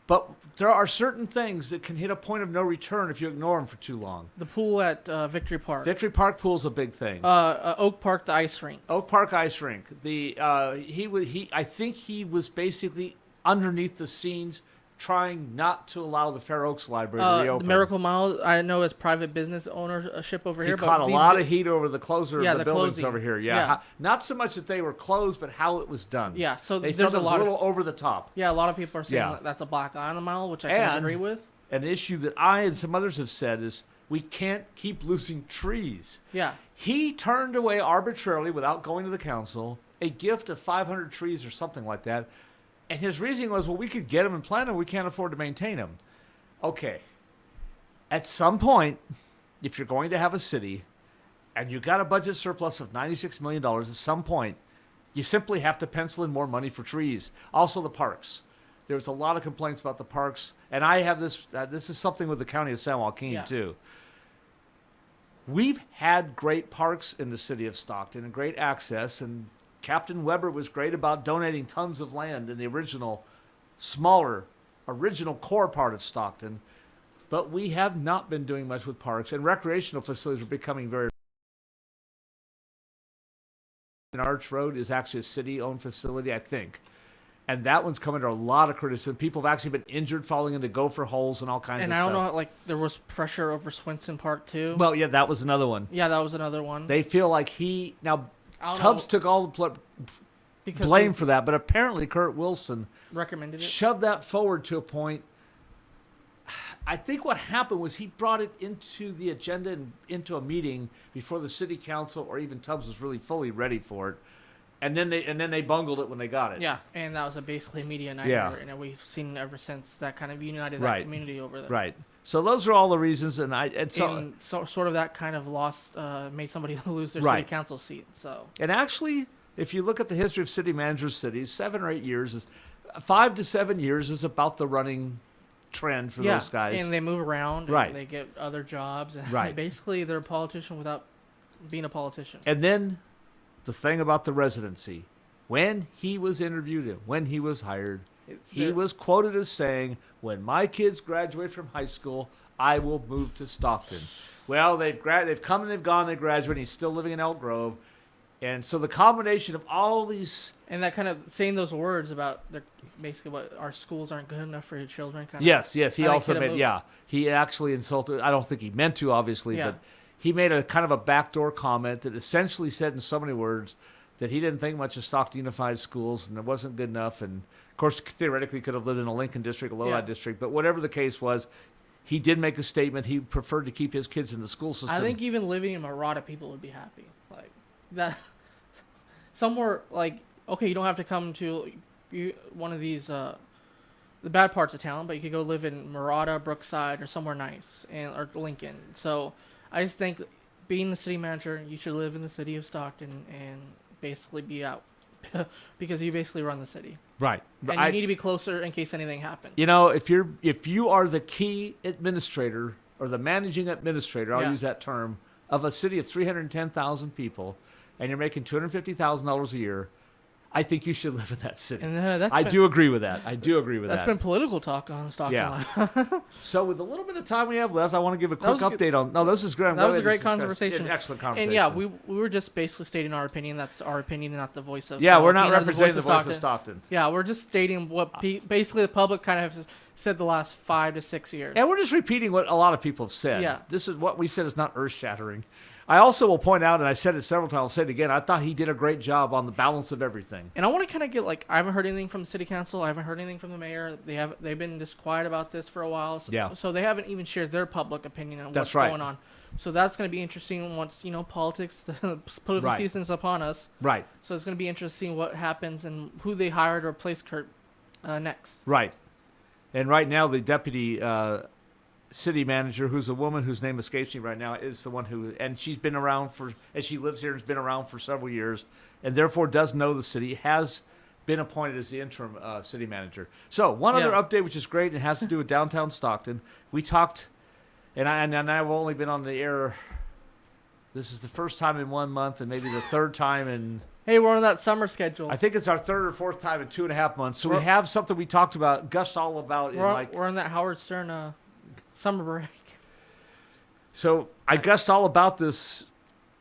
But there are certain things that can hit a point of no return if you ignore them for too long. The pool at Victory Park. Victory Park pool's a big thing. Oak Park, the ice rink. Oak Park ice rink. I think he was basically underneath the scenes trying not to allow the Fair Oaks Library to reopen. The Miracle Mile, I know it's private business ownership over here. He caught a lot of heat over the closure of the buildings closing. Over here. Yeah. Not so much that they were closed, but how it was done. Yeah, so they there's felt it was a little over the top. Yeah, a lot of people are saying that's a black eye on the mile, which I can agree with. An issue that I and some others have said is we can't keep losing trees. Yeah. He turned away arbitrarily, without going to the council, a gift of 500 trees or something like that. And his reasoning was, well, we could get them and plant them. We can't afford to maintain them. Okay. At some point, if you're going to have a city and you got a budget surplus of $96 million, at some point, you simply have to pencil in more money for trees. Also, the parks. There's a lot of complaints about the parks. And I have this. This is something with the county of San Joaquin, too. We've had great parks in the city of Stockton and great access, and Captain Weber was great about donating tons of land in the original core part of Stockton. But we have not been doing much with parks, and recreational facilities are becoming very... Arch Road is actually a city-owned facility, I think. And that one's come under a lot of criticism. People have actually been injured falling into gopher holes and all kinds of stuff. And I don't know, there was pressure over Swinson Park, too. Well, yeah, that was another one. Yeah, that was another one. They feel like Tubbs took all the blame for that, but apparently Kurt Wilson recommended it, shoved that forward to a point. I think what happened was he brought it into the agenda and into a meeting before the city council or even Tubbs was really fully ready for it, and then they bungled it when they got it. Yeah, and that was basically a media nightmare, and we've seen ever since that kind of united that community over there. Right. So those are all the reasons, and sort of that kind of lost made somebody lose their city council seat. So and actually, if you look at the history of city managers' cities, 7 or 8 years 5 to 7 years is about the running trend for those guys. And they move around, right? And they get other jobs, and right? Basically, they're a politician without being a politician. And then the thing about the residency, when he was interviewed and when he was hired, he was quoted as saying, "When my kids graduate from high school, I will move to Stockton." Well, they've come and they've gone. They graduated. He's still living in Elk Grove, and so the combination of all these. And that kind of saying those words about basically what our schools aren't good enough for your children. Yes. He also made, he actually insulted, I don't think he meant to, obviously, but he made a kind of a backdoor comment that essentially said in so many words that he didn't think much of Stockton Unified Schools and it wasn't good enough. And, of course, theoretically could have lived in a Lincoln district, a Lodi district. But whatever the case was, he did make a statement. He preferred to keep his kids in the school system. I think even living in Murata, people would be happy. Like, that, somewhere, like, okay, you don't have to come to one of these the bad parts of town, but you could go live in Murata, Brookside, or somewhere nice, or Lincoln. So I just think being the city manager, you should live in the city of Stockton and basically be out because you basically run the city. Right. And you need to be closer in case anything happens. You know, if you are the key administrator or the managing administrator, I'll use that term, of a city of 310,000 people, and you're making $250,000 a year, I think you should live in that city. And I do agree with that. That's been political talk on Stockton Live. So with a little bit of time we have left, I want to give a quick update on. No, this is great. That was a great conversation. Excellent conversation. And we were just basically stating our opinion. That's our opinion, not the voice of. Yeah, we're not representing the voice of Stockton. Yeah, we're just stating what basically the public kind of has said the last 5 to 6 years. And we're just repeating what a lot of people have said. Yeah. This is what we said is not earth-shattering. I also will point out, and I said it several times, I'll say it again, I thought he did a great job on the balance of everything. And I want to kind of get, I haven't heard anything from the city council. I haven't heard anything from the mayor. They've been just quiet about this for a while. So they haven't even shared their public opinion on what's going on. So that's going to be interesting once, politics, the political season's upon us. Right. So it's going to be interesting what happens and who they hired to replace Kurt next. Right. And right now, the deputy city manager, who's a woman whose name escapes me right now, is the one who, and she's been around and she lives here and has been around for several years, and therefore does know the city, has been appointed as the interim city manager. So one other update, which is great, and has to do with downtown Stockton. We talked, and I've only been on the air. This is the first time in 1 month, and maybe the third time in. Hey, we're on that summer schedule. I think it's our third or fourth time in 2.5 months. So we have something we talked about, gushed all about. We're on that Howard Stern summer break. So I guessed all about this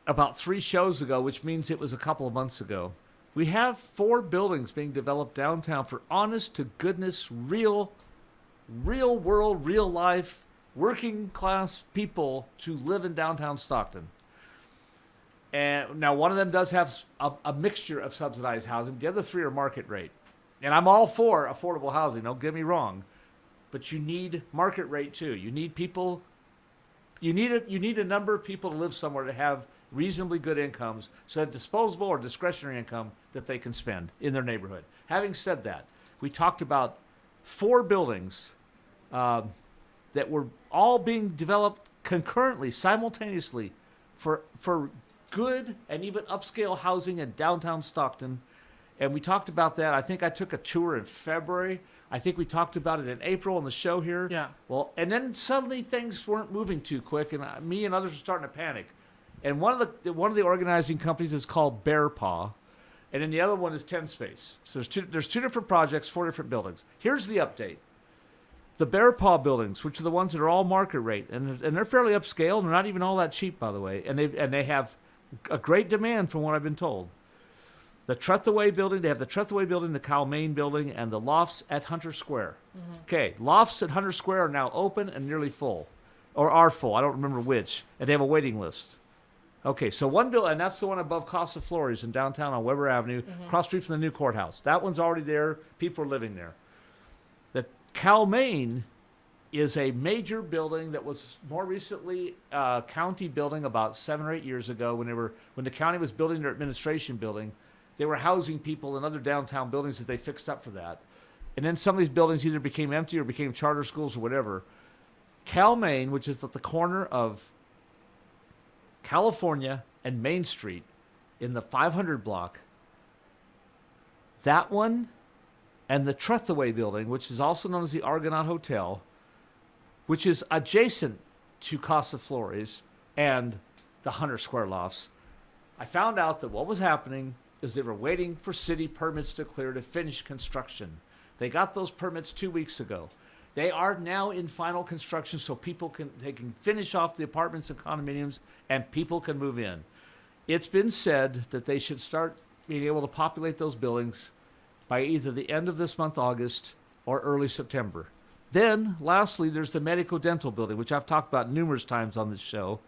about 3 shows ago, which means it was a couple of months ago. We have 4 buildings being developed downtown for honest to goodness, real world, real life, working class people to live in downtown Stockton. And now one of them does have a mixture of subsidized housing. The other 3 are market rate. And I'm all for affordable housing, don't get me wrong. But you need market rate too. You need people. You need a number of people to live somewhere to have reasonably good incomes, so that disposable or discretionary income that they can spend in their neighborhood. Having said that, we talked about 4 buildings that were all being developed concurrently, simultaneously, for good and even upscale housing in downtown Stockton. And we talked about that. I think I took a tour in February. I think we talked about it in April on the show here. Yeah. Well, and then suddenly things weren't moving too quick, and me and others were starting to panic. And one of the organizing companies is called Bear Paw, and then the other one is 10 Space. So there's two different projects, 4 different buildings. Here's the update. The Bear Paw buildings, which are the ones that are all market rate, and they're fairly upscale, and they're not even all that cheap, by the way, and they have a great demand from what I've been told. The Trethaway building, they have the Trethaway building, the Calmaine building, and the lofts at Hunter Square. Mm-hmm. Okay, lofts at Hunter Square are now open and nearly full, or are full. I don't remember which, and they have a waiting list. Okay, so one building, and that's the one above Casa Flores in downtown on Weber Avenue, across the street from the new courthouse. That one's already there. People are living there. The Cal-Maine is a major building that was more recently a county building about 7 or 8 years ago when the county was building their administration building. They were housing people in other downtown buildings that they fixed up for that. And then some of these buildings either became empty or became charter schools or whatever. Cal-Maine, which is at the corner of California and Main Street in the 500 block, that one and the Trethaway building, which is also known as the Argonaut Hotel, which is adjacent to Casa Flores and the Hunter Square Lofts. I found out that what was happening is they were waiting for city permits to clear to finish construction. They got those permits 2 weeks ago. They are now in final construction, so they can finish off the apartments and condominiums, and people can move in. It's been said that they should start being able to populate those buildings by either the end of this month, August, or early September. Then, lastly, there's the medico-dental building, which I've talked about numerous times on this show,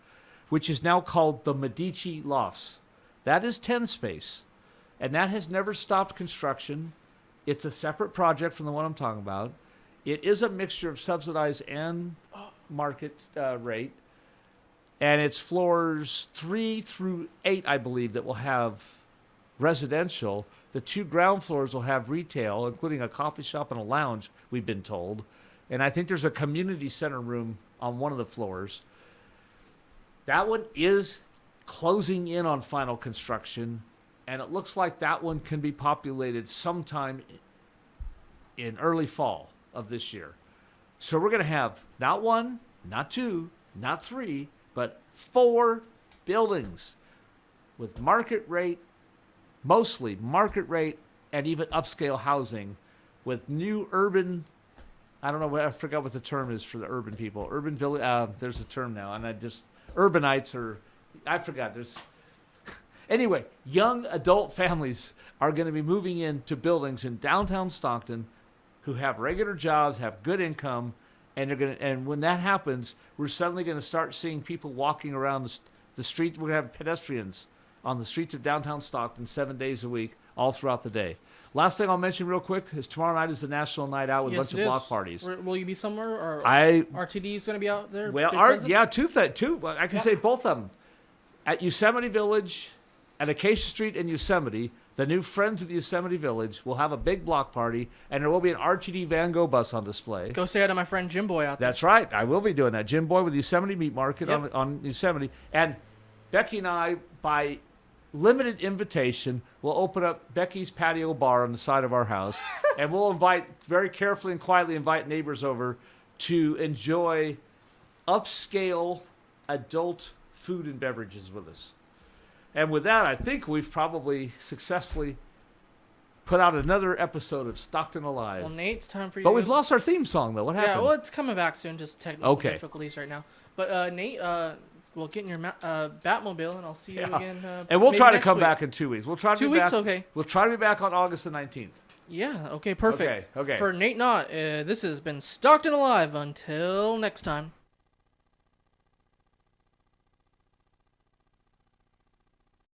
which is now called the Medici Lofts. That is 10 space, and that has never stopped construction. It's a separate project from the one I'm talking about. It is a mixture of subsidized and market rate. And it's floors 3 through 8, I believe, that will have residential. The 2 ground floors will have retail, including a coffee shop and a lounge, we've been told. And I think there's a community center room on one of the floors. That one is closing in on final construction. And it looks like that one can be populated sometime in early fall of this year. So we're going to have not 1, not 2, not 3, but 4 buildings with market rate, mostly market rate, and even upscale housing with new urban, I don't know, I forgot what the term is for the urban people. Urban village, there's a term now, and urbanites are, I forgot, anyway, young adult families are going to be moving into buildings in downtown Stockton who have regular jobs, have good income, and when that happens, we're suddenly going to start seeing people walking around the street. We're going to have pedestrians on the streets of downtown Stockton 7 days a week, all throughout the day. Last thing I'll mention real quick is tomorrow night is the National Night Out with a bunch of block parties. Will you be somewhere, or RTD is going to be out there? Well, two. I can say both of them. At Yosemite Village, at Acacia Street in Yosemite, the new Friends of the Yosemite Village will have a big block party, and there will be an RTD Van Gogh bus on display. Go say hi to my friend Jim Boy out there. That's right. I will be doing that. Jim Boy with Yosemite Meat Market on Yosemite. And Becky and I, by limited invitation, will open up Becky's Patio Bar on the side of our house, and we'll very carefully and quietly invite neighbors over to enjoy upscale adult food and beverages with us. And with that, I think we've probably successfully put out another episode of Stockton Alive. Well, Nate, it's time for you. But we've lost our theme song, though. What happened? Yeah, well, it's coming back soon. Just technical difficulties right now. But Nate, we'll get in your Batmobile, and I'll see you again. And we'll try to come back in 2 weeks. We'll try to 2 be weeks, back. okay. We'll try to be back on August the 19th. Yeah. Okay. Perfect. Okay. For Nate Knodt, this has been Stockton Alive. Until next time.